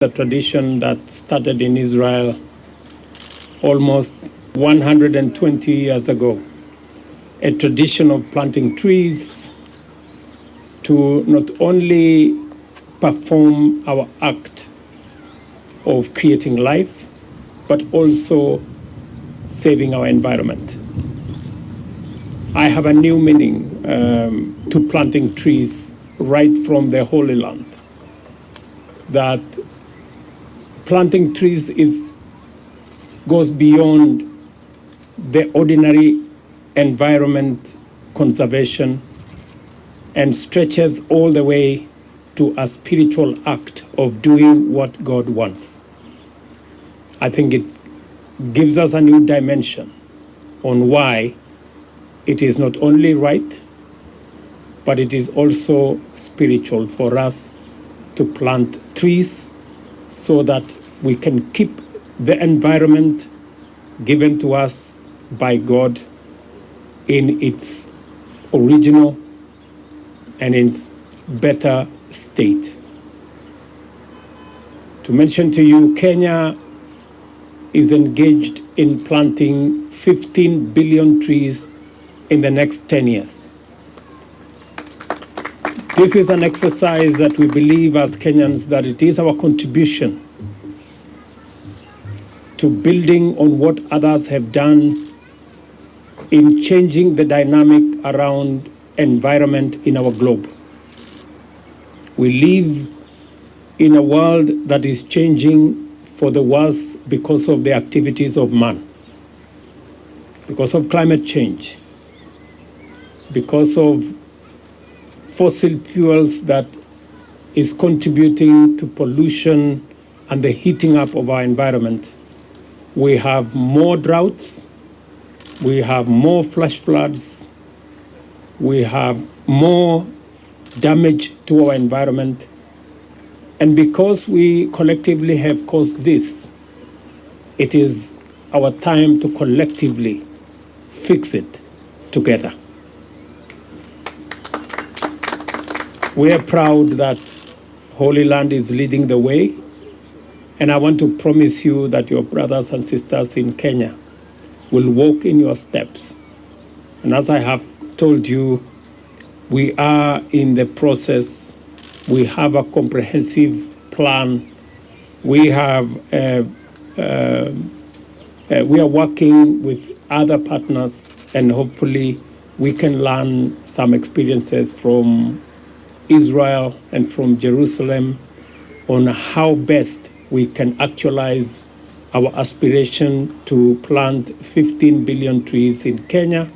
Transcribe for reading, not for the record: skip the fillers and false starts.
The tradition that started in Israel almost 120 years ago. A tradition of planting trees to not only perform our act of creating life, but also saving our environment. I have a new meaning to planting trees right from the Holy Land. That planting trees goes beyond the ordinary environment conservation and stretches all the way to a spiritual act of doing what God wants. I think it gives us a new dimension on why it is not only right, but it is also spiritual for us to plant trees so that we can keep the environment given to us by God in its original and in its better state. To mention to you, Kenya is engaged in planting 15 billion trees in the next 10 years. This is an exercise that we believe as Kenyans that it is our contribution to building on what others have done in changing the dynamic around environment in our globe. We live in a world that is changing for the worse because of the activities of man, because of climate change, because of fossil fuels that is contributing to pollution and the heating up of our environment. We have more droughts, we have more flash floods, we have more damage to our environment. And because we collectively have caused this, it is our time to collectively fix it together. We are proud that Holy Land is leading the way, and I want to promise you that your brothers and sisters in Kenya will walk in your steps. And as I have told you, we are in the process. We have a comprehensive plan. We are working with other partners, and hopefully we can learn some experiences from Israel and from Jerusalem on how best we can actualize our aspiration to plant 15 billion trees in Kenya